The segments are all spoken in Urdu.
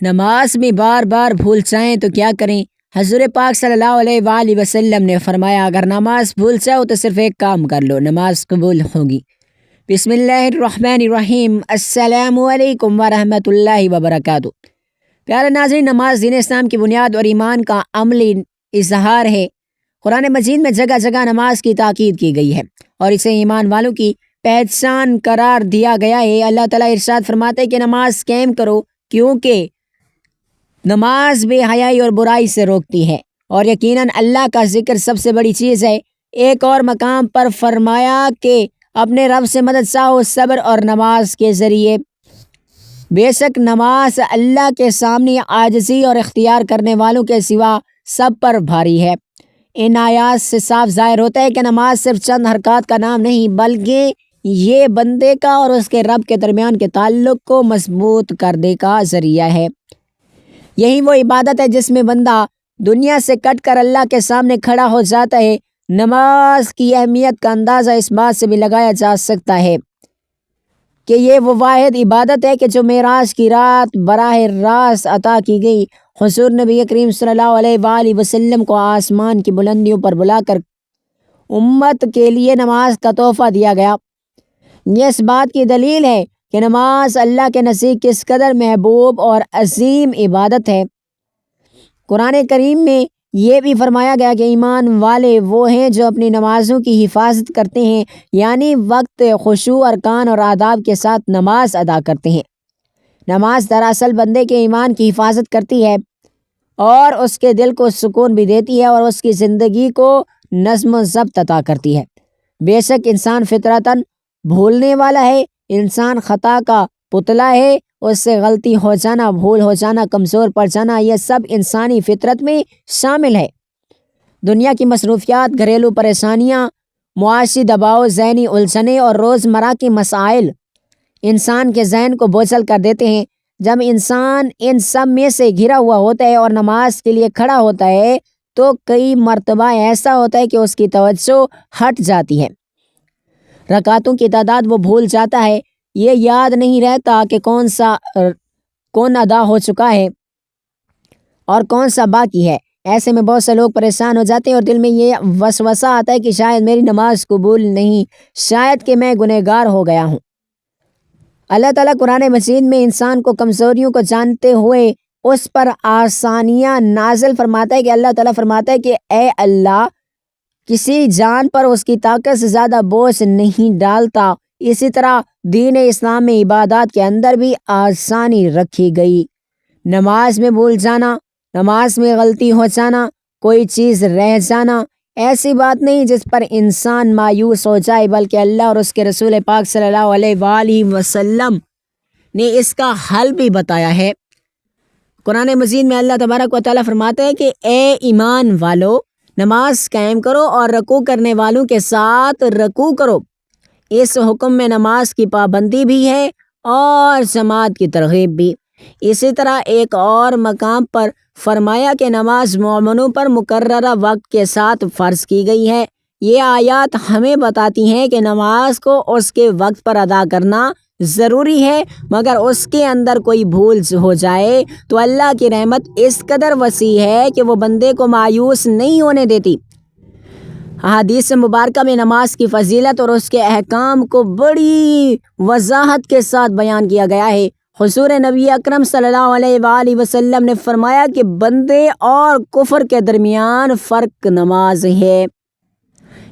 نماز میں بار بار بھول جائیں تو کیا کریں؟ حضور پاک صلی اللہ علیہ وآلہ وسلم نے فرمایا اگر نماز بھول جاؤ تو صرف ایک کام کر لو، نماز قبول ہوگی۔ بسم اللہ الرحمن الرحیم۔ السلام علیکم ورحمۃ اللہ وبرکاتہ۔ پیارے ناظرین، نماز دین اسلام کی بنیاد اور ایمان کا عملی اظہار ہے۔ قرآن مجید میں جگہ جگہ نماز کی تاکید کی گئی ہے اور اسے ایمان والوں کی پہچان قرار دیا گیا ہے۔ اللہ تعالیٰ ارشاد فرماتے ہیں کہ نماز قائم کرو، کیونکہ نماز بے حیائی اور برائی سے روکتی ہے اور یقیناً اللہ کا ذکر سب سے بڑی چیز ہے۔ ایک اور مقام پر فرمایا کہ اپنے رب سے مدد چاہو صبر اور نماز کے ذریعے۔ بے شک نماز اللہ کے سامنے عاجزی اور اختیار کرنے والوں کے سوا سب پر بھاری ہے۔ ان آیات سے صاف ظاہر ہوتا ہے کہ نماز صرف چند حرکات کا نام نہیں بلکہ یہ بندے کا اور اس کے رب کے درمیان کے تعلق کو مضبوط کرنے کا ذریعہ ہے۔ یہی وہ عبادت ہے جس میں بندہ دنیا سے کٹ کر اللہ کے سامنے کھڑا ہو جاتا ہے۔ نماز کی اہمیت کا اندازہ اس بات سے بھی لگایا جا سکتا ہے کہ یہ وہ واحد عبادت ہے کہ جو معراج کی رات براہ راست عطا کی گئی۔ حضور نبی کریم صلی اللہ علیہ وآلہ وسلم کو آسمان کی بلندیوں پر بلا کر امت کے لیے نماز کا تحفہ دیا گیا۔ یہ اس بات کی دلیل ہے کہ نماز اللہ کے نزدیک کس قدر محبوب اور عظیم عبادت ہے۔ قرآن کریم میں یہ بھی فرمایا گیا کہ ایمان والے وہ ہیں جو اپنی نمازوں کی حفاظت کرتے ہیں، یعنی وقت، خشوع، ارکان اور آداب کے ساتھ نماز ادا کرتے ہیں۔ نماز دراصل بندے کے ایمان کی حفاظت کرتی ہے اور اس کے دل کو سکون بھی دیتی ہے اور اس کی زندگی کو نظم و ضبط عطا کرتی ہے۔ بے شک انسان فطرتاً بھولنے والا ہے، انسان خطا کا پتلا ہے، اس سے غلطی ہو جانا، بھول ہو جانا، کمزور پڑ جانا، یہ سب انسانی فطرت میں شامل ہے۔ دنیا کی مصروفیات، گھریلو پریشانیاں، معاشی دباؤ، ذہنی الجھنیں اور روزمرہ کے مسائل انسان کے ذہن کو بوجھل کر دیتے ہیں۔ جب انسان ان سب میں سے گھرا ہوا ہوتا ہے اور نماز کے لیے کھڑا ہوتا ہے تو کئی مرتبہ ایسا ہوتا ہے کہ اس کی توجہ ہٹ جاتی ہے، رکعتوں کی تعداد وہ بھول جاتا ہے، یہ یاد نہیں رہتا کہ کون ادا ہو چکا ہے اور کون سا باقی ہے۔ ایسے میں بہت سے لوگ پریشان ہو جاتے ہیں اور دل میں یہ وسوسہ آتا ہے کہ شاید میری نماز قبول نہیں، شاید کہ میں گنہگار ہو گیا ہوں۔ اللہ تعالیٰ قرآن مجید میں انسان کو کمزوریوں کو جانتے ہوئے اس پر آسانیاں نازل فرماتا ہے کہ اللہ تعالیٰ فرماتا ہے کہ اے اللہ، کسی جان پر اس کی طاقت سے زیادہ بوجھ نہیں ڈالتا۔ اسی طرح دین اسلام میں عبادات کے اندر بھی آسانی رکھی گئی۔ نماز میں بھول جانا، نماز میں غلطی ہو جانا، کوئی چیز رہ جانا ایسی بات نہیں جس پر انسان مایوس ہو جائے، بلکہ اللہ اور اس کے رسول پاک صلی اللہ علیہ وآلہ وسلم نے اس کا حل بھی بتایا ہے۔ قرآن مجید میں اللہ تبارک و تعالیٰ فرماتے ہیں کہ اے ایمان والو، نماز قائم کرو اور رکوع کرنے والوں کے ساتھ رکوع کرو۔ اس حکم میں نماز کی پابندی بھی ہے اور جماعت کی ترغیب بھی۔ اسی طرح ایک اور مقام پر فرمایا کہ نماز مومنوں پر مقررہ وقت کے ساتھ فرض کی گئی ہے۔ یہ آیات ہمیں بتاتی ہیں کہ نماز کو اس کے وقت پر ادا کرنا ضروری ہے، مگر اس کے اندر کوئی بھول ہو جائے تو اللہ کی رحمت اس قدر وسیع ہے کہ وہ بندے کو مایوس نہیں ہونے دیتی۔ احادیث مبارکہ میں نماز کی فضیلت اور اس کے احکام کو بڑی وضاحت کے ساتھ بیان کیا گیا ہے۔ حضور نبی اکرم صلی اللہ علیہ وآلہ وسلم نے فرمایا کہ بندے اور کفر کے درمیان فرق نماز ہے۔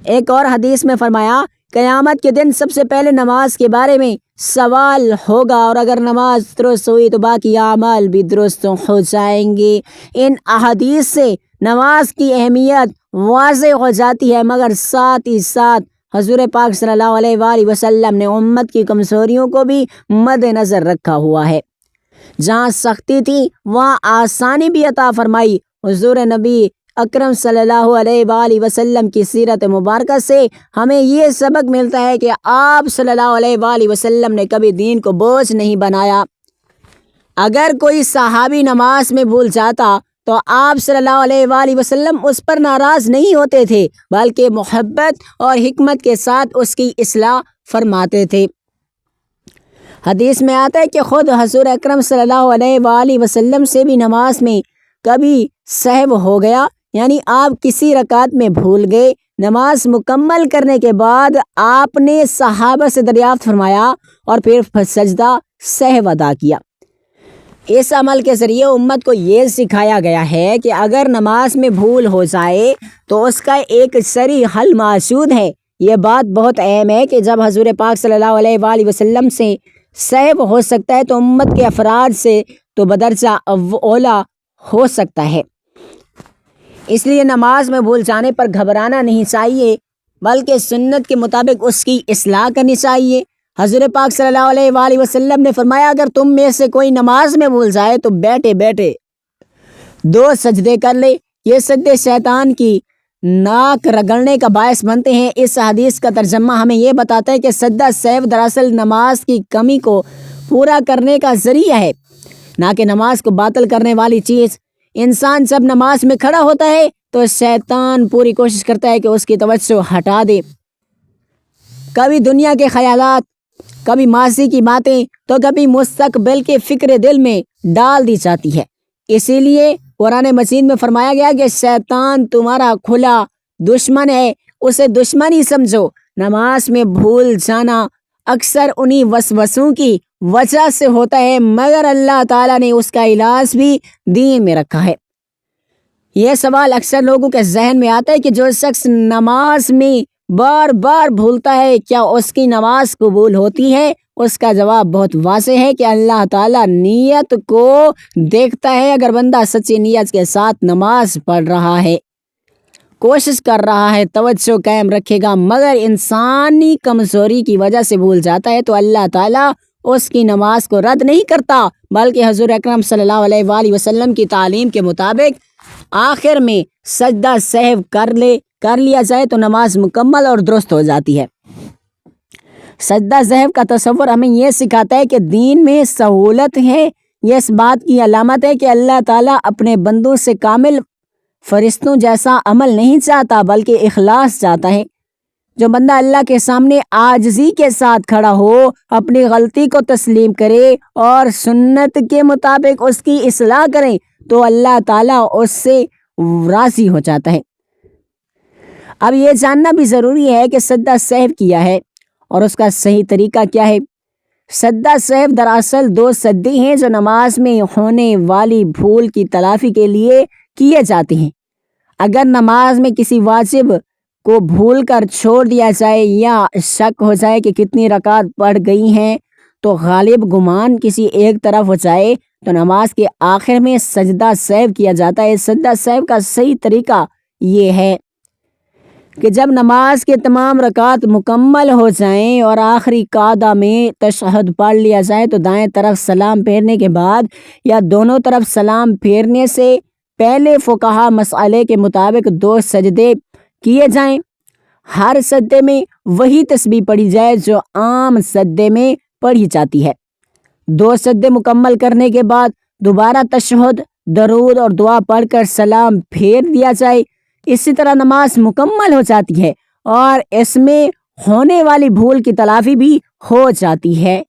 ایک اور حدیث میں فرمایا قیامت کے دن سب سے پہلے نماز کے بارے میں سوال ہوگا اور اگر نماز درست ہوئی تو باقی اعمال بھی درست ہو جائیں گے۔ ان احادیث سے نماز کی اہمیت واضح ہو جاتی ہے، مگر ساتھ ہی ساتھ حضور پاک صلی اللہ علیہ وآلہ وسلم نے امت کی کمزوریوں کو بھی مد نظر رکھا ہوا ہے۔ جہاں سختی تھی وہاں آسانی بھی عطا فرمائی۔ حضور نبی اکرم صلی اللہ علیہ وآلہ وسلم کی سیرت مبارکہ سے ہمیں یہ سبق ملتا ہے کہ آپ صلی اللہ علیہ وآلہ وسلم نے کبھی دین کو بوجھ نہیں بنایا۔ اگر کوئی صحابی نماز میں بھول جاتا تو آپ صلی اللہ علیہ وآلہ وسلم اس پر ناراض نہیں ہوتے تھے، بلکہ محبت اور حکمت کے ساتھ اس کی اصلاح فرماتے تھے۔ حدیث میں آتا ہے کہ خود حضور اکرم صلی اللہ علیہ وآلہ وسلم سے بھی نماز میں کبھی سہو ہو گیا، یعنی آپ کسی رکعت میں بھول گئے۔ نماز مکمل کرنے کے بعد آپ نے صحابہ سے دریافت فرمایا اور پھر سجدہ سہو ادا کیا۔ اس عمل کے ذریعے امت کو یہ سکھایا گیا ہے کہ اگر نماز میں بھول ہو جائے تو اس کا ایک صریح حل موجود ہے۔ یہ بات بہت اہم ہے کہ جب حضور پاک صلی اللہ علیہ وآلہ وسلم سے سہو ہو سکتا ہے تو امت کے افراد سے تو بدرجہ اولا ہو سکتا ہے۔ اس لیے نماز میں بھول جانے پر گھبرانا نہیں چاہیے، بلکہ سنت کے مطابق اس کی اصلاح کرنی چاہیے۔ حضور پاک صلی اللہ علیہ وآلہ وسلم نے فرمایا اگر تم میں سے کوئی نماز میں بھول جائے تو بیٹھے بیٹھے 2 سجدے کر لے۔ یہ سجدے شیطان کی ناک رگڑنے کا باعث بنتے ہیں۔ اس حدیث کا ترجمہ ہمیں یہ بتاتا ہے کہ سجدہ سہو دراصل نماز کی کمی کو پورا کرنے کا ذریعہ ہے، نہ کہ نماز کو باطل کرنے والی چیز۔ انسان جب نماز میں کھڑا ہوتا ہے تو شیطان پوری کوشش کرتا ہے کہ اس کی توجہ ہٹا دے، کبھی دنیا کے خیالات، کبھی ماضی کی باتیں تو کبھی مستقبل کے فکر دل میں ڈال دی جاتی ہے۔ اسی لیے قرآن مجید میں فرمایا گیا کہ شیطان تمہارا کھلا دشمن ہے، اسے دشمن ہی سمجھو۔ نماز میں بھول جانا اکثر انہی وسوسوں کی وجہ سے ہوتا ہے، مگر اللہ تعالیٰ نے اس کا علاج بھی دین میں رکھا ہے۔ یہ سوال اکثر لوگوں کے ذہن میں آتا ہے کہ جو شخص نماز میں بار بار بھولتا ہے کیا اس کی نماز قبول ہوتی ہے؟ اس کا جواب بہت واضح ہے کہ اللہ تعالیٰ نیت کو دیکھتا ہے۔ اگر بندہ سچی نیت کے ساتھ نماز پڑھ رہا ہے، کوشش کر رہا ہے، توجہ قائم رکھے گا، مگر انسانی کمزوری کی وجہ سے بھول جاتا ہے تو اللہ تعالیٰ اس کی نماز کو رد نہیں کرتا، بلکہ حضور اکرم صلی اللہ علیہ وآلہ وسلم کی تعلیم کے مطابق آخر میں سجدہ سہو کر لیا جائے تو نماز مکمل اور درست ہو جاتی ہے۔ سجدہ سہو کا تصور ہمیں یہ سکھاتا ہے کہ دین میں سہولت ہے۔ یہ اس بات کی علامت ہے کہ اللہ تعالیٰ اپنے بندوں سے کامل فرشتوں جیسا عمل نہیں چاہتا بلکہ اخلاص چاہتا ہے۔ جو بندہ اللہ کے سامنے عاجزی کے ساتھ کھڑا ہو، اپنی غلطی کو تسلیم کرے اور سنت کے مطابق اس کی اصلاح کرے تو اللہ تعالیٰ اس سے راضی ہو جاتا ہے۔ اب یہ جاننا بھی ضروری ہے کہ سجدہ سہو کیا ہے اور اس کا صحیح طریقہ کیا ہے۔ سجدہ سہو دراصل 2 سجدے ہیں جو نماز میں ہونے والی بھول کی تلافی کے لیے کیے جاتے ہیں۔ اگر نماز میں کسی واجب کو بھول کر چھوڑ دیا جائے یا شک ہو جائے کہ کتنی رکعت پڑھ گئی ہیں تو غالب گمان کسی ایک طرف ہو جائے تو نماز کے آخر میں سجدہ سہو کیا جاتا ہے۔ سجدہ سہو کا صحیح طریقہ یہ ہے کہ جب نماز کے تمام رکعت مکمل ہو جائیں اور آخری قعدہ میں تشہد پڑھ لیا جائے تو دائیں طرف سلام پھیرنے کے بعد یا دونوں طرف سلام پھیرنے سے پہلے فقہا مسئلے کے مطابق 2 سجدے کیے جائیں۔ ہر سجدے میں وہی تسبیح پڑھی جائے جو عام سجدے میں پڑھی جاتی ہے۔ 2 سجدے مکمل کرنے کے بعد دوبارہ تشہد، درود اور دعا پڑھ کر سلام پھیر دیا جائے۔ اسی طرح نماز مکمل ہو جاتی ہے اور اس میں ہونے والی بھول کی تلافی بھی ہو جاتی ہے۔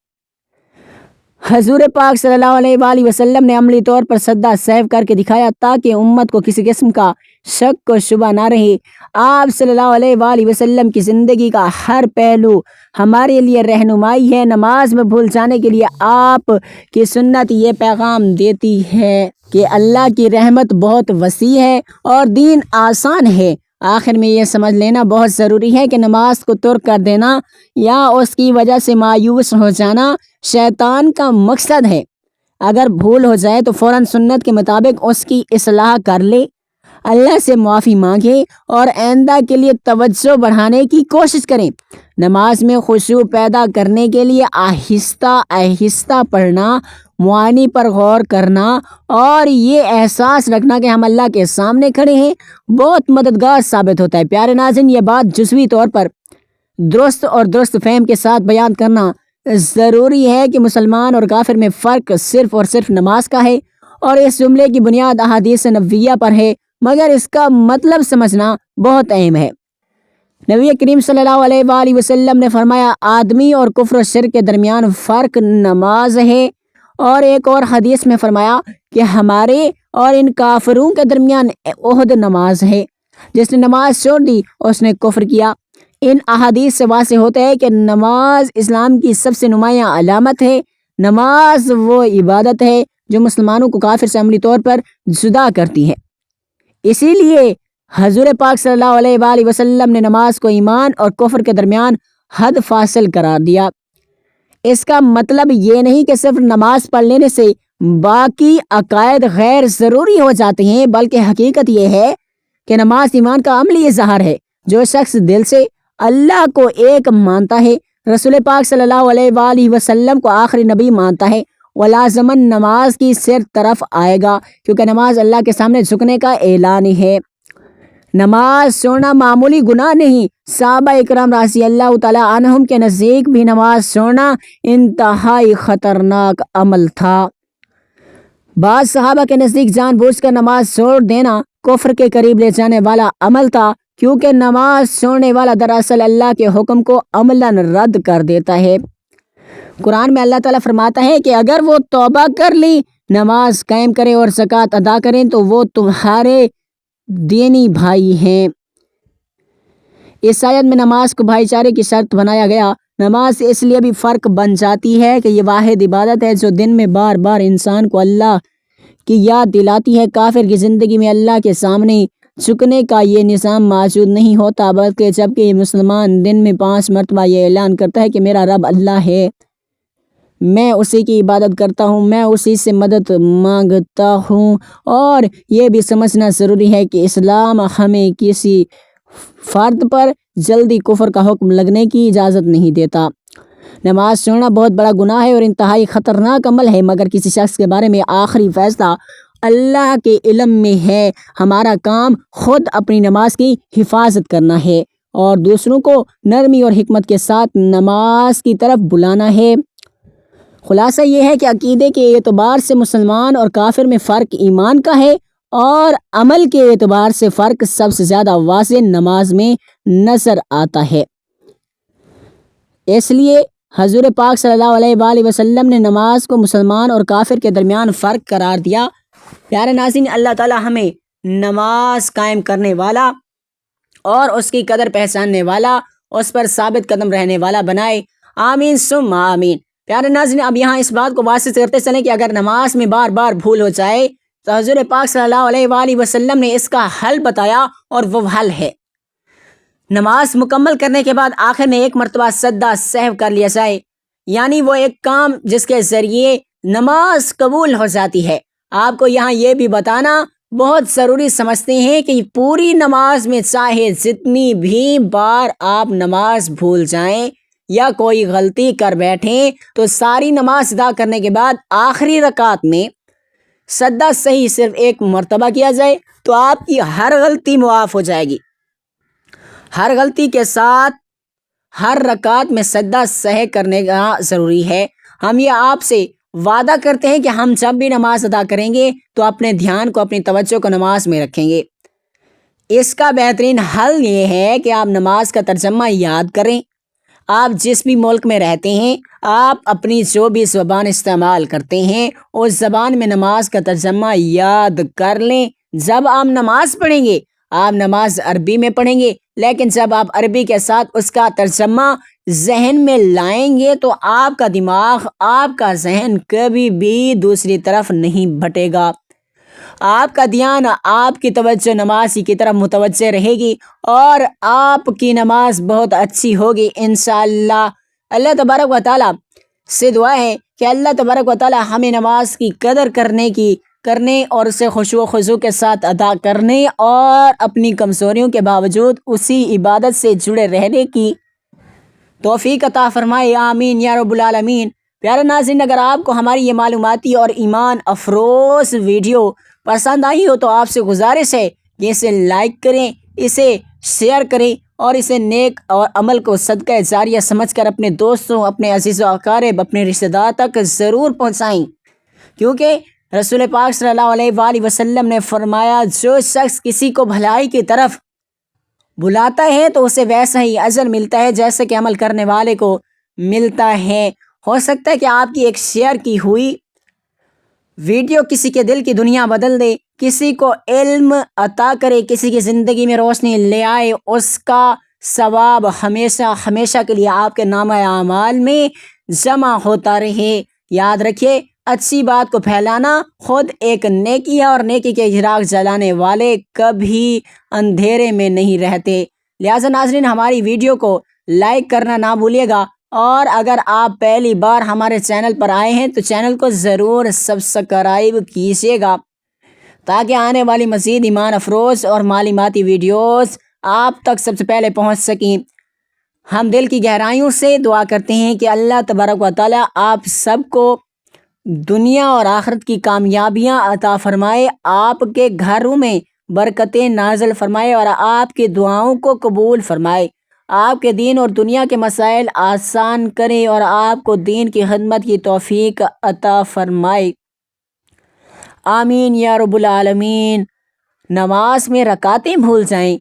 حضور پاک صلی اللہ علیہ وآلہ وسلم نے عملی طور پر سجدہ سہو کر کے دکھایا تاکہ امت کو کسی قسم کا شک و شبہ نہ رہے۔ آپ صلی اللہ علیہ وآلہ وسلم کی زندگی کا ہر پہلو ہمارے لیے رہنمائی ہے۔ نماز میں بھول جانے کے لیے آپ کی سنت یہ پیغام دیتی ہے کہ اللہ کی رحمت بہت وسیع ہے اور دین آسان ہے۔ آخر میں یہ سمجھ لینا بہت ضروری ہے کہ نماز کو ترک کر دینا یا اس کی وجہ سے مایوس ہو جانا شیطان کا مقصد ہے۔ اگر بھول ہو جائے تو فوراً سنت کے مطابق اس کی اصلاح کر لے، اللہ سے معافی مانگے اور آئندہ کے لیے توجہ بڑھانے کی کوشش کریں۔ نماز میں خشوع پیدا کرنے کے لیے آہستہ آہستہ پڑھنا، معانی پر غور کرنا اور یہ احساس رکھنا کہ ہم اللہ کے سامنے کھڑے ہیں بہت مددگار ثابت ہوتا ہے۔ پیارے ناظرین، یہ بات جزوی طور پر درست فہم کے ساتھ بیان کرنا ضروری ہے کہ مسلمان اور کافر میں فرق صرف اور صرف نماز کا ہے اور اس جملے کی بنیاد احادیث نبویہ پر ہے، مگر اس کا مطلب سمجھنا بہت اہم ہے۔ نبی کریم صلی اللہ علیہ وآلہ وسلم نے فرمایا آدمی اور کفر و شرک کے درمیان فرق نماز ہے، اور ایک اور حدیث میں فرمایا کہ ہمارے اور ان کافروں کے درمیان عہد نماز ہے، جس نے نماز چھوڑ دی اس نے کفر کیا۔ ان احادیث سے واضح ہوتا ہے کہ نماز اسلام کی سب سے نمایاں علامت ہے۔ نماز وہ عبادت ہے جو مسلمانوں کو کافر سے عملی طور پر جدا کرتی ہے۔ اسی لیے حضور پاک صلی اللہ علیہ وآلہ وسلم نے نماز کو ایمان اور کفر کے درمیان حد فاصل قرار دیا۔ اس کا مطلب یہ نہیں کہ صرف نماز پڑھ لینے سے باقی عقائد غیر ضروری ہو جاتے ہیں، بلکہ حقیقت یہ ہے کہ نماز ایمان کا عملی اظہار ہے۔ جو شخص دل سے اللہ کو ایک مانتا ہے، رسول پاک صلی اللہ علیہ وآلہ وسلم کو آخری نبی مانتا ہے، وہ لازماً نماز کی سر طرف آئے گا، کیونکہ نماز اللہ کے سامنے جھکنے کا اعلان ہے۔ نماز چھوڑنا معمولی گناہ نہیں، صحابہ اکرام رضی اللہ تعالیٰ عنہم کے نزدیک بھی نماز چھوڑنا انتہائی خطرناک عمل تھا۔ بعض صحابہ کے نزدیک جان بوجھ کر نماز چھوڑ دینا کفر کے قریب لے جانے والا عمل تھا، کیونکہ نماز چھوڑنے والا دراصل اللہ کے حکم کو عملاً رد کر دیتا ہے۔ قرآن میں اللہ تعالیٰ فرماتا ہے کہ اگر وہ توبہ کر لی، نماز قائم کریں اور زکوٰۃ ادا کریں تو وہ تمہارے دینی بھائی ہیں۔ اس آیت میں نماز کو بھائی چارے کی شرط بنایا گیا۔ نماز سے اس لیے بھی فرق بن جاتی ہے کہ یہ واحد عبادت ہے جو دن میں بار بار انسان کو اللہ کی یاد دلاتی ہے۔ کافر کی زندگی میں اللہ کے سامنے جھکنے کا یہ نظام موجود نہیں ہوتا، بلکہ جبکہ یہ مسلمان دن میں 5 مرتبہ یہ اعلان کرتا ہے کہ میرا رب اللہ ہے، میں اسی کی عبادت کرتا ہوں، میں اسی سے مدد مانگتا ہوں، اور یہ بھی سمجھنا ضروری ہے کہ اسلام ہمیں کسی فرد پر جلدی کفر کا حکم لگنے کی اجازت نہیں دیتا۔ نماز چھوڑنا بہت بڑا گناہ ہے اور انتہائی خطرناک عمل ہے، مگر کسی شخص کے بارے میں آخری فیصلہ اللہ کے علم میں ہے۔ ہمارا کام خود اپنی نماز کی حفاظت کرنا ہے اور دوسروں کو نرمی اور حکمت کے ساتھ نماز کی طرف بلانا ہے۔ خلاصہ یہ ہے کہ عقیدے کے اعتبار سے مسلمان اور کافر میں فرق ایمان کا ہے، اور عمل کے اعتبار سے فرق سب سے زیادہ واضح نماز میں نظر آتا ہے۔ اس لیے حضور پاک صلی اللہ علیہ وآلہ وسلم نے نماز کو مسلمان اور کافر کے درمیان فرق قرار دیا۔ پیارے ناظرین، اللہ تعالیٰ ہمیں نماز قائم کرنے والا اور اس کی قدر پہچاننے والا، اس پر ثابت قدم رہنے والا بنائے، آمین ثم آمین۔ پیارے ناظرین، اب یہاں اس بات کو واضح کرتے چلیں کہ اگر نماز میں بار بار بھول ہو جائے تو حضور پاک صلی اللہ علیہ وآلہ وسلم نے اس کا حل بتایا، اور وہ حل ہے نماز مکمل کرنے کے بعد آخر میں 1 مرتبہ سجدہ سہو کر لیا جائے، یعنی وہ ایک کام جس کے ذریعے نماز قبول ہو جاتی ہے۔ آپ کو یہاں یہ بھی بتانا بہت ضروری سمجھتے ہیں کہ پوری نماز میں چاہے جتنی بھی بار آپ نماز بھول جائیں یا کوئی غلطی کر بیٹھیں، تو ساری نماز ادا کرنے کے بعد آخری رکعت میں سجدہ صحیح صرف 1 مرتبہ کیا جائے تو آپ کی ہر غلطی معاف ہو جائے گی۔ ہر غلطی کے ساتھ ہر رکعت میں سجدہ صحیح کرنے کا ضروری ہے۔ ہم یہ آپ سے وعدہ کرتے ہیں کہ ہم جب بھی نماز ادا کریں گے تو اپنے دھیان کو، اپنی توجہ کو نماز میں رکھیں گے۔ اس کا بہترین حل یہ ہے کہ آپ نماز کا ترجمہ یاد کریں۔ آپ جس بھی ملک میں رہتے ہیں، آپ اپنی جو بھی زبان استعمال کرتے ہیں اس زبان میں نماز کا ترجمہ یاد کر لیں۔ جب آپ نماز پڑھیں گے، آپ نماز عربی میں پڑھیں گے، لیکن جب آپ عربی کے ساتھ اس کا ترجمہ ذہن میں لائیں گے تو آپ کا دماغ، آپ کا ذہن کبھی بھی دوسری طرف نہیں بھٹے گا۔ آپ کا دھیان، آپ کی توجہ نماز کی طرف متوجہ رہے گی اور آپ کی نماز بہت اچھی ہوگی انشاءاللہ۔ اللہ تبارک و تعالیٰ سے دعا ہے کہ اللہ تبارک و تعالیٰ ہمیں نماز کی قدر کرنے اور اسے خشوع و خضوع کے ساتھ ادا کرنے اور اپنی کمزوریوں کے باوجود اسی عبادت سے جڑے رہنے کی توفیق عطا فرمائے، آمین یا رب العالمین۔ پیارے ناظرین، اگر آپ کو ہماری یہ معلوماتی اور ایمان افروز ویڈیو پسند آئی ہو تو آپ سے گزارش ہے کہ اسے لائک کریں، اسے شیئر کریں اور اسے نیک اور عمل کو صدقہ جاریہ سمجھ کر اپنے دوستوں، اپنے عزیز و اقارب، اپنے رشتہ دار تک ضرور پہنچائیں، کیونکہ رسول پاک صلی اللہ علیہ وآلہ وسلم نے فرمایا جو شخص کسی کو بھلائی کی طرف بلاتا ہے تو اسے ویسا ہی اجر ملتا ہے جیسے کہ عمل کرنے والے کو ملتا ہے۔ ہو سکتا ہے کہ آپ کی ایک شیئر کی ہوئی ویڈیو کسی کے دل کی دنیا بدل دے، کسی کو علم عطا کرے، کسی کی زندگی میں روشنی لے آئے، اس کا ثواب ہمیشہ ہمیشہ کے لیے آپ کے نامہ اعمال میں جمع ہوتا رہے۔ یاد رکھیے، اچھی بات کو پھیلانا خود ایک نیکی ہے، اور نیکی کے چراغ جلانے والے کبھی اندھیرے میں نہیں رہتے۔ لہٰذا ناظرین، ہماری ویڈیو کو لائک کرنا نہ بھولیے گا، اور اگر آپ پہلی بار ہمارے چینل پر آئے ہیں تو چینل کو ضرور سبسکرائب کیجیے گا، تاکہ آنے والی مزید ایمان افروز اور معلوماتی ویڈیوز آپ تک سب سے پہلے پہنچ سکیں۔ ہم دل کی گہرائیوں سے دعا کرتے ہیں کہ اللہ تبارک و تعالیٰ آپ سب کو دنیا اور آخرت کی کامیابیاں عطا فرمائے، آپ کے گھروں میں برکتیں نازل فرمائے، اور آپ کی دعاؤں کو قبول فرمائے، آپ کے دین اور دنیا کے مسائل آسان کرے، اور آپ کو دین کی خدمت کی توفیق عطا فرمائے۔ آمین یا رب العالمین۔ نماز میں رکعتیں بھول جائیں،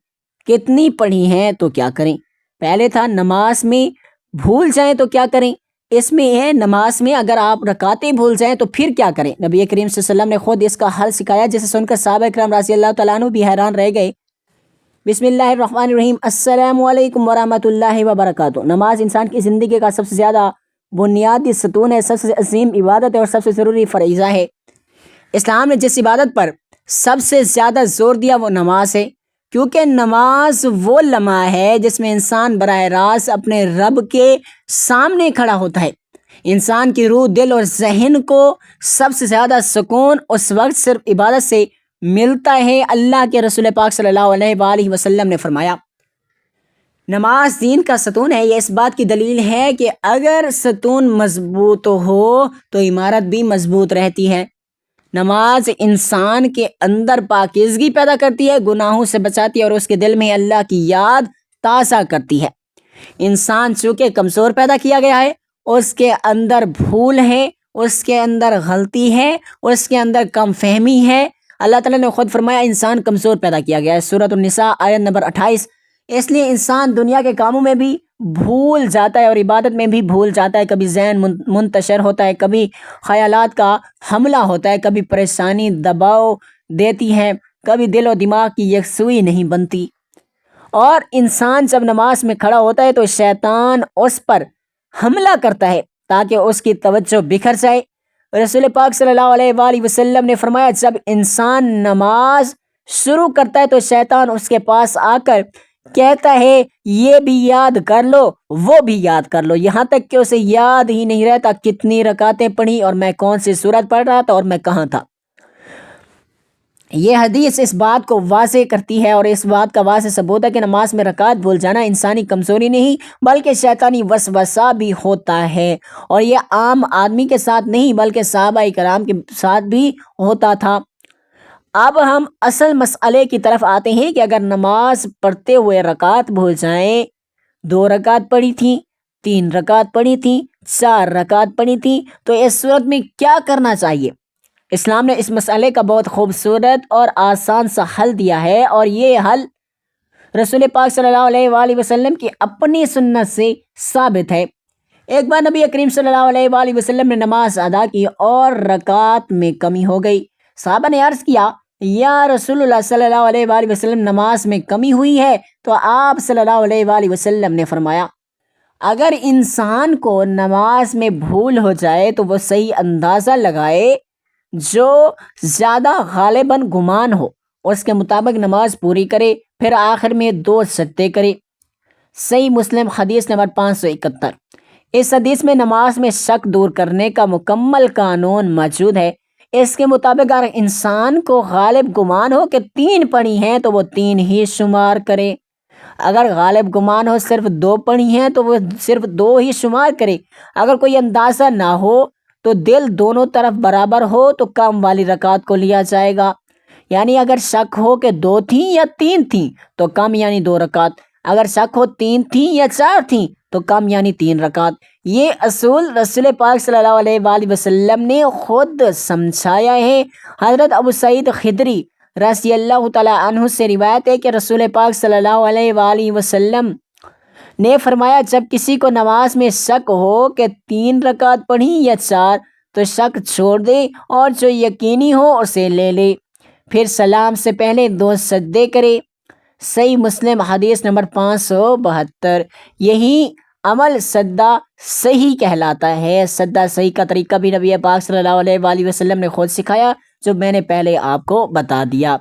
کتنی پڑھی ہیں تو کیا کریں؟ پہلے تھا نماز میں بھول جائیں تو کیا کریں، اس میں ہے نماز میں اگر آپ رکعتیں بھول جائیں تو پھر کیا کریں۔ نبی کریم صلی اللہ علیہ وسلم نے خود اس کا حل سکھایا، جسے سن کر صحابہ کرام رضی اللہ تعالیٰ عنہ بھی حیران رہ گئے۔ بسم اللہ الرحمن الرحیم۔ السلام علیکم ورحمۃ اللہ وبرکاتہ۔ نماز انسان کی زندگی کا سب سے زیادہ بنیادی ستون ہے، سب سے عظیم عبادت ہے اور سب سے ضروری فریضہ ہے۔ اسلام نے جس عبادت پر سب سے زیادہ زور دیا وہ نماز ہے، کیونکہ نماز وہ لمحہ ہے جس میں انسان براہ راست اپنے رب کے سامنے کھڑا ہوتا ہے۔ انسان کی روح، دل اور ذہن کو سب سے زیادہ سکون اس وقت صرف عبادت سے ملتا ہے۔ اللہ کے رسول پاک صلی اللہ علیہ وآلہ وسلم نے فرمایا، نماز دین کا ستون ہے۔ یہ اس بات کی دلیل ہے کہ اگر ستون مضبوط ہو تو عمارت بھی مضبوط رہتی ہے۔ نماز انسان کے اندر پاکیزگی پیدا کرتی ہے، گناہوں سے بچاتی ہے، اور اس کے دل میں اللہ کی یاد تازہ کرتی ہے۔ انسان چونکہ کمزور پیدا کیا گیا ہے، اس کے اندر بھول ہے، اس کے اندر غلطی ہے، اس کے اندر کم فہمی ہے۔ اللہ تعالیٰ نے خود فرمایا انسان کمزور پیدا کیا گیا ہے، سورۃ النساء آیت نمبر 28۔ اس لیے انسان دنیا کے کاموں میں بھی بھول جاتا ہے اور عبادت میں بھی بھول جاتا ہے۔ کبھی ذہن منتشر ہوتا ہے، کبھی خیالات کا حملہ ہوتا ہے، کبھی پریشانی دباؤ دیتی ہے، کبھی دل و دماغ کی یکسوئی نہیں بنتی۔ اور انسان جب نماز میں کھڑا ہوتا ہے تو شیطان اس پر حملہ کرتا ہے تاکہ اس کی توجہ بکھر جائے۔ رسول پاک صلی اللہ علیہ وآلہ وسلم نے فرمایا، جب انسان نماز شروع کرتا ہے تو شیطان اس کے پاس آ کر کہتا ہے یہ بھی یاد کر لو، وہ بھی یاد کر لو، یہاں تک کہ اسے یاد ہی نہیں رہتا کتنی رکعتیں پڑھی اور میں کون سی سورت پڑھ رہا تھا اور میں کہاں تھا۔ یہ حدیث اس بات کو واضح کرتی ہے، اور اس بات کا واضح ثبوت ہے کہ نماز میں رکعت بھول جانا انسانی کمزوری نہیں بلکہ شیطانی وسوسہ بھی ہوتا ہے، اور یہ عام آدمی کے ساتھ نہیں بلکہ صحابہ کرام کے ساتھ بھی ہوتا تھا۔ اب ہم اصل مسئلے کی طرف آتے ہیں کہ اگر نماز پڑھتے ہوئے رکعت بھول جائیں، 2 رکعت پڑھی تھیں، 3 رکعت پڑھی تھیں، 4 رکعت پڑھی تھیں، تو اس صورت میں کیا کرنا چاہیے؟ اسلام نے اس مسئلے کا بہت خوبصورت اور آسان سا حل دیا ہے، اور یہ حل رسول پاک صلی اللہ علیہ وآلہ وسلم کی اپنی سنت سے ثابت ہے۔ ایک بار نبی کریم صلی اللہ علیہ وآلہ وسلم نے نماز ادا کی اور رکعت میں کمی ہو گئی۔ صحابہ نے عرض کیا، یا رسول اللہ صلی اللہ علیہ وآلہ وسلم، نماز میں کمی ہوئی ہے؟ تو آپ صلی اللہ علیہ وآلہ وسلم نے فرمایا، اگر انسان کو نماز میں بھول ہو جائے تو وہ صحیح اندازہ لگائے، جو زیادہ غالباً گمان ہو اس کے مطابق نماز پوری کرے، پھر آخر میں 2 سجدے کرے۔ صحیح مسلم حدیث نمبر 571۔ اس حدیث میں نماز میں شک دور کرنے کا مکمل قانون موجود ہے۔ اس کے مطابق اگر انسان کو غالب گمان ہو کہ 3 پڑھی ہیں تو وہ 3 ہی شمار کرے، اگر غالب گمان ہو صرف 2 پڑھی ہیں تو وہ صرف 2 ہی شمار کرے۔ اگر کوئی اندازہ نہ ہو تو دل دونوں طرف برابر ہو تو کم والی رکعت کو لیا جائے گا، یعنی اگر شک ہو کہ 2 تھیں یا 3 تھیں تو کم یعنی 2 رکعت، اگر شک ہو 3 تھیں یا 4 تھیں تو کم یعنی 3 رکعت۔ یہ اصول رسول پاک صلی اللہ علیہ وآلہ وسلم نے خود سمجھایا ہے۔ حضرت ابو سعید خدری رضی اللہ تعالیٰ عنہ سے روایت ہے کہ رسول پاک صلی اللہ علیہ وآلہ وسلم نے فرمایا جب کسی کو نماز میں شک ہو کہ 3 رکعت پڑھی یا 4 تو شک چھوڑ دے اور جو یقینی ہو اسے لے لے، پھر سلام سے پہلے 2 سجدے کرے۔ صحیح مسلم حدیث نمبر 572۔ یہی عمل سجدہ صحیح کہلاتا ہے۔ سجدہ صحیح کا طریقہ بھی نبی پاک صلی اللہ علیہ وآلہ وسلم نے خود سکھایا، جو میں نے پہلے آپ کو بتا دیا۔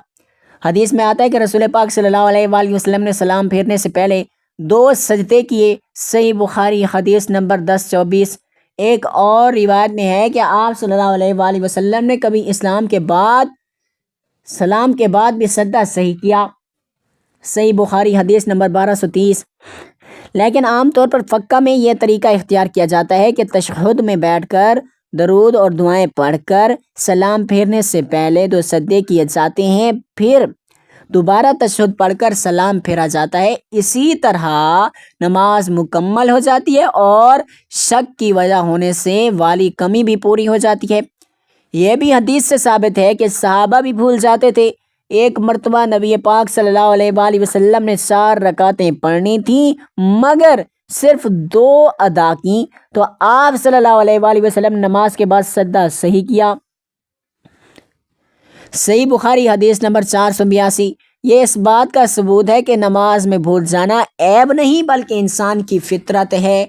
حدیث میں آتا ہے کہ رسول پاک صلی اللہ علیہ وآلہ وسلم نے سلام پھیرنے سے پہلے 2 سجدے کیے۔ صحیح بخاری حدیث نمبر 1024۔ ایک اور روایت میں ہے کہ آپ صلی اللہ علیہ وآلہ وسلم نے کبھی سلام کے بعد بھی سجدہ صحیح کیا۔ صحیح بخاری حدیث نمبر 1230۔ لیکن عام طور پر فقہ میں یہ طریقہ اختیار کیا جاتا ہے کہ تشہد میں بیٹھ کر درود اور دعائیں پڑھ کر سلام پھیرنے سے پہلے 2 سجدے کیے جاتے ہیں، پھر دوبارہ تشہد پڑھ کر سلام پھیرا جاتا ہے۔ اسی طرح نماز مکمل ہو جاتی ہے اور شک کی وجہ ہونے سے والی کمی بھی پوری ہو جاتی ہے۔ یہ بھی حدیث سے ثابت ہے کہ صحابہ بھی بھول جاتے تھے۔ ایک مرتبہ نبی پاک صلی اللہ علیہ وآلہ وسلم نے 4 رکعتیں پڑھنی تھیں مگر صرف 2 ادا کیں تو آپ صلی اللہ علیہ وآلہ وسلم نے نماز کے بعد سجدہ صحیح کیا۔ صحیح بخاری حدیث نمبر 482۔ یہ اس بات کا ثبوت ہے کہ نماز میں بھول جانا عیب نہیں بلکہ انسان کی فطرت ہے۔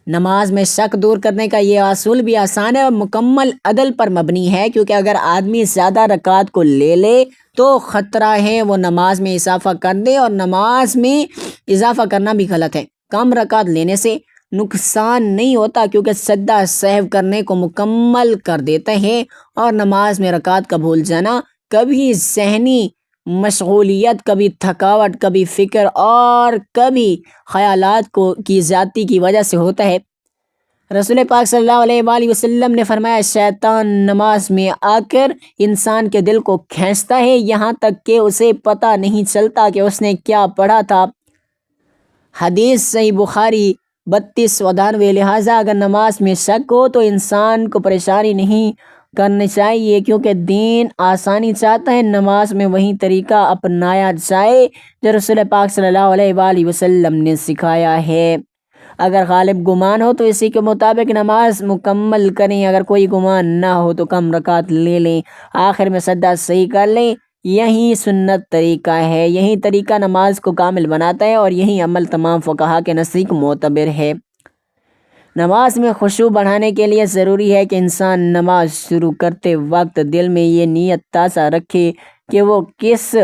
نماز میں شک دور کرنے کا یہ اصول بھی آسان ہے اور مکمل عدل پر مبنی ہے، کیونکہ اگر آدمی زیادہ رکعات کو لے لے تو خطرہ ہے وہ نماز میں اضافہ کر دے، اور نماز میں اضافہ کرنا بھی غلط ہے۔ کم رکعت لینے سے نقصان نہیں ہوتا کیونکہ سجدہ سہو کرنے کو مکمل کر دیتا ہے، اور نماز میں رکعت کا بھول جانا کبھی ذہنی مشغولیت، کبھی تھکاوٹ، کبھی فکر اور کبھی خیالات کی زیادتی کی وجہ سے ہوتا ہے۔ رسول پاک صلی اللہ علیہ وآلہ وسلم نے فرمایا شیطان نماز میں آ کر انسان کے دل کو کھینچتا ہے یہاں تک کہ اسے پتہ نہیں چلتا کہ اس نے کیا پڑھا تھا۔ حدیث صحیح بخاری 3292۔ لہٰذا اگر نماز میں شک ہو تو انسان کو پریشانی نہیں کرنی چاہیے، کیونکہ دین آسانی چاہتا ہے۔ نماز میں وہی طریقہ اپنایا جائے جو رسول پاک صلی اللہ علیہ وآلہ وسلم نے سکھایا ہے۔ اگر غالب گمان ہو تو اسی کے مطابق نماز مکمل کریں، اگر کوئی گمان نہ ہو تو کم رکعت لے لیں، آخر میں سجدہ صحیح کر لیں۔ یہی سنت طریقہ ہے، یہی طریقہ نماز کو کامل بناتا ہے، اور یہی عمل تمام فقہا کے نزدیک معتبر ہے۔ نماز میں خشوع بڑھانے کے لیے ضروری ہے کہ انسان نماز شروع کرتے وقت دل میں یہ نیت تازہ رکھے کہ وہ کس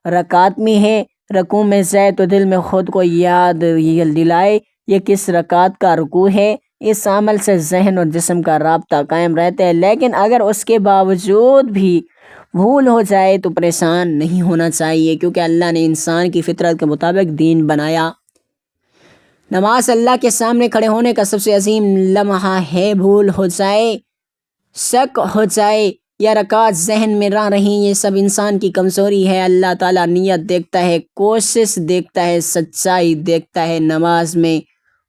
رکعت میں ہے۔ رکوع میں جائے تو دل میں خود کو یاد دلائے یہ کس رکعت کا رکوع ہے۔ اس عمل سے ذہن اور جسم کا رابطہ قائم رہتا ہے، لیکن اگر اس کے باوجود بھی بھول ہو جائے تو پریشان نہیں ہونا چاہیے، کیونکہ اللہ نے انسان کی فطرت کے مطابق دین بنایا۔ نماز اللہ کے سامنے کھڑے ہونے کا سب سے عظیم لمحہ ہے۔ بھول ہو جائے، شک ہو جائے یا رکعت ذہن میں نہ رہیں، یہ سب انسان کی کمزوری ہے۔ اللہ تعالیٰ نیت دیکھتا ہے، کوشش دیکھتا ہے، سچائی دیکھتا ہے۔ نماز میں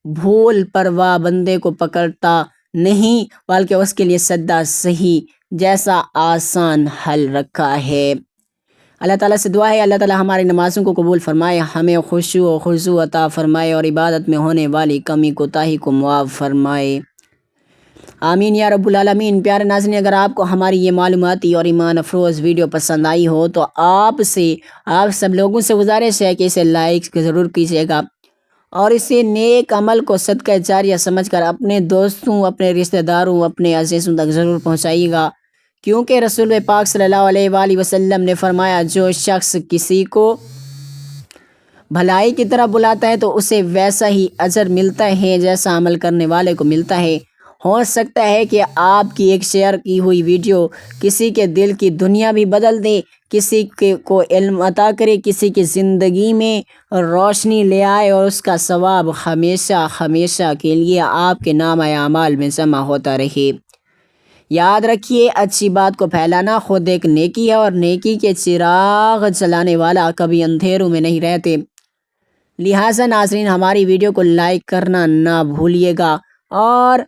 بھول پرواہ بندے کو پکڑتا نہیں بلکہ اس کے لیے سجدہ صحیح جیسا آسان حل رکھا ہے۔ اللہ تعالیٰ سے دعا ہے اللہ تعالیٰ ہماری نمازوں کو قبول فرمائے، ہمیں خشوع و خضوع عطا فرمائے اور عبادت میں ہونے والی کمی کوتاہی کو معاف فرمائے، آمین یا رب العالمین۔ پیارے ناظرین، اگر آپ کو ہماری یہ معلوماتی اور ایمان افروز ویڈیو پسند آئی ہو تو آپ سب لوگوں سے گزارش ہے کہ اسے لائک ضرور کیجیے گا، اور اسے نیک عمل کو صدقہ جاریہ سمجھ کر اپنے دوستوں، اپنے رشتہ داروں، اپنے عزیزوں تک ضرور پہنچائیے گا، کیونکہ رسول پاک صلی اللہ علیہ وآلہ وسلم نے فرمایا جو شخص کسی کو بھلائی کی طرح بلاتا ہے تو اسے ویسا ہی اجر ملتا ہے جیسا عمل کرنے والے کو ملتا ہے۔ ہو سکتا ہے کہ آپ کی ایک شیئر کی ہوئی ویڈیو کسی کے دل کی دنیا بھی بدل دے، کسی کو علم عطا کرے، کسی کی زندگی میں روشنی لے آئے، اور اس کا ثواب ہمیشہ ہمیشہ کے لیے آپ کے نامہ اعمال میں جمع ہوتا رہے۔ یاد رکھیے، اچھی بات کو پھیلانا خود ایک نیکی ہے، اور نیکی کے چراغ جلانے والا کبھی اندھیروں میں نہیں رہتے۔ لہٰذا ناظرین، ہماری ویڈیو کو لائک کرنا نہ بھولیے گا، اور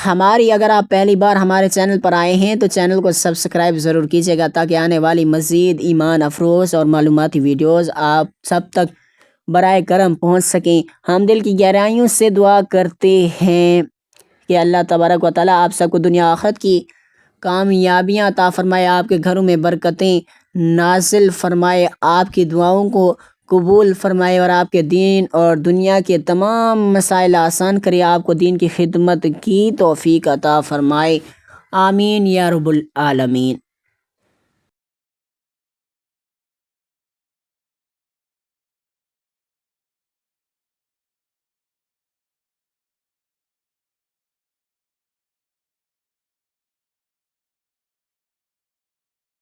ہماری اگر آپ پہلی بار ہمارے چینل پر آئے ہیں تو چینل کو سبسکرائب ضرور کیجیے گا تاکہ آنے والی مزید ایمان افروز اور معلوماتی ویڈیوز آپ سب تک برائے کرم پہنچ سکیں۔ ہم دل کی گہرائیوں سے دعا کرتے ہیں کہ اللہ تبارک و تعالیٰ آپ سب کو دنیا آخرت کی کامیابیاں عطا فرمائے، آپ کے گھروں میں برکتیں نازل فرمائے، آپ کی دعاؤں کو قبول فرمائے اور آپ کے دین اور دنیا کے تمام مسائل آسان کرے، آپ کو دین کی خدمت کی توفیق عطا فرمائے۔ آمین یا رب العالمین۔